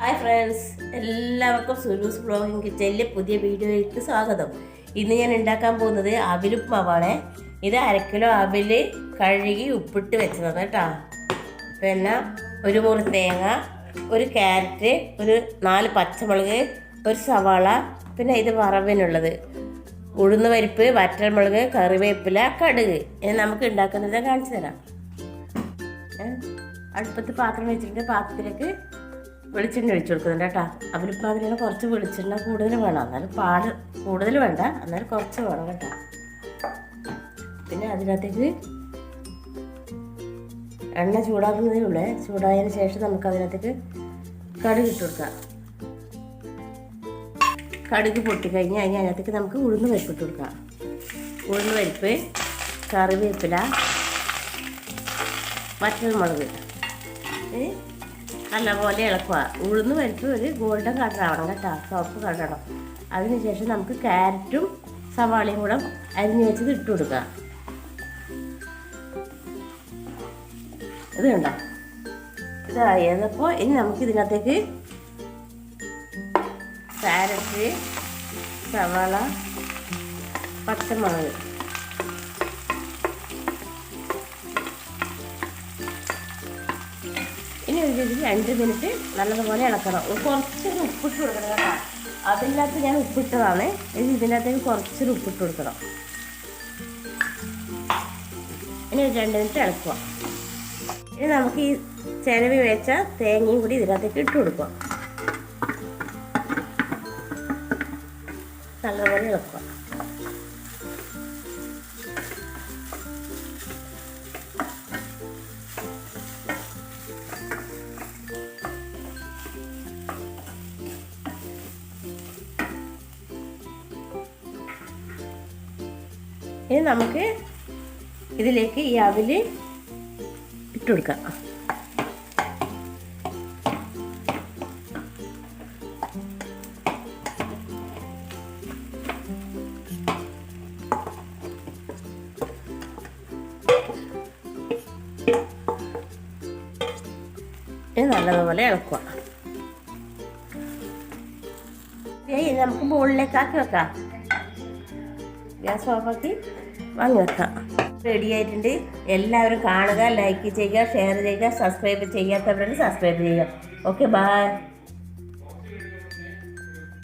Hi friends, എല്ലാവർക്കും സുലൂസ് blogging കിച്ചണിലെ പുതിയ വീഡിയോയിലേക്ക് സ്വാഗതം. ഇന്ന് ഞാൻ ഉണ്ടാക്കാൻ പോകുന്നത് അവിലുപ്മാവാണ്. ഇത് 1/2 കിലോ അവില് കഴുകി ഉപ്പിട്ട് വെച്ചതാണ് കേട്ടോ. പിന്നെ ഒരു മുറി തേങ്ങ, ഒരു ക്യാരറ്റ്, ഒരു 4 പച്ചമുളക്, ഒരു സവാള, പിന്നെ ഇത് വറവിനുള്ളത് ഉഴുന്ന് പരിപ്പ്, വറ്റൽമുളക്, കറിവേപ്പില, കടുക്. ഇനി നമുക്ക് ഉണ്ടാക്കുന്നത് കാണിച്ചു തരാം. അടുപ്പത്ത് പാത്രം വെച്ചിട്ടുണ്ട്. പാത്രത്തിലേക്ക് വെളിച്ചെണ്ണ ഒഴിച്ചു കൊടുക്കുന്നുണ്ട് കേട്ടോ. അവലിപ്പാവിന് കുറച്ച് വെളിച്ചെണ്ണ കൂടുതൽ വേണം, എന്നാലും പാട് കൂടുതൽ വേണ്ട, എന്നാലും കുറച്ച് വേണം കേട്ടോ. പിന്നെ അതിനകത്തേക്ക് എണ്ണ ചൂടാക്കുന്നതിനുള്ളേ. ചൂടായതിന് ശേഷം നമുക്ക് അതിനകത്തേക്ക് കടുക് ഇട്ട് കൊടുക്കാം. കടുക് പൊട്ടിക്കഴിഞ്ഞ് അതിനകത്തേക്ക് നമുക്ക് ഉഴുന്ന് പരിപ്പ് ഇട്ട് കൊടുക്കാം. ഉഴുന്ന് പരിപ്പ്, കറിവേപ്പില, വറ്റൽമുളക് നല്ലപോലെ ഇളക്കുക. ഉഴുന്ന് പരിപ്പ് ഒരു ഗോൾഡൻ കളർ ആവണം കേട്ടോ, സോപ്പ് കളറണം. അതിനുശേഷം നമുക്ക് ക്യാരറ്റും സവാളയും കൂടെ അരിഞ്ഞ് വെച്ചത് ഇട്ട് കൊടുക്കുക. ഇത് കണ്ടോ, ഇതായപ്പോൾ ഇനി നമുക്ക് ഇതിനകത്തേക്ക് ക്യാരറ്റ്, സവാള, പച്ചമുളക്, ഇനി ഒരു 2 മിനിറ്റ് നല്ലതുപോലെ ഇളക്കണം. കുറച്ചൊരു ഉപ്പിട്ട് കൊടുക്കണം കേട്ടോ. അതിനകത്ത് ഞാൻ ഉപ്പിട്ടതാണ്. ഇതിനകത്തേക്ക് കുറച്ചൊരു ഉപ്പിട്ട് കൊടുക്കണം. ഇനി ഒരു 2 മിനിറ്റ് ഇളക്കുക. ഇനി നമുക്ക് ഈ ചിരവി വെച്ച തേങ്ങയും കൂടി ഇതിനകത്തേക്ക് ഇട്ട് കൊടുക്കുക. നല്ലപോലെ ഇളക്കുക. ഇനി നമുക്ക് ഇതിലേക്ക് ഈ അവില് ഇട്ട് കൊടുക്കാം. ഇത് നല്ലതുപോലെ ഇളക്കുക. നമുക്ക് ബോളിലേക്ക് ആക്കി വെക്കാം. ഗ്യാസ് ഓഫാക്കി വാങ്ങി വെക്കാം. റെഡി ആയിട്ടുണ്ട്. എല്ലാവരും കാണുക, ലൈക്ക് ചെയ്യുക, ഷെയർ ചെയ്യുക, സബ്സ്ക്രൈബ് ചെയ്യാത്തവരോട് സബ്സ്ക്രൈബ് ചെയ്യുക. Okay, by.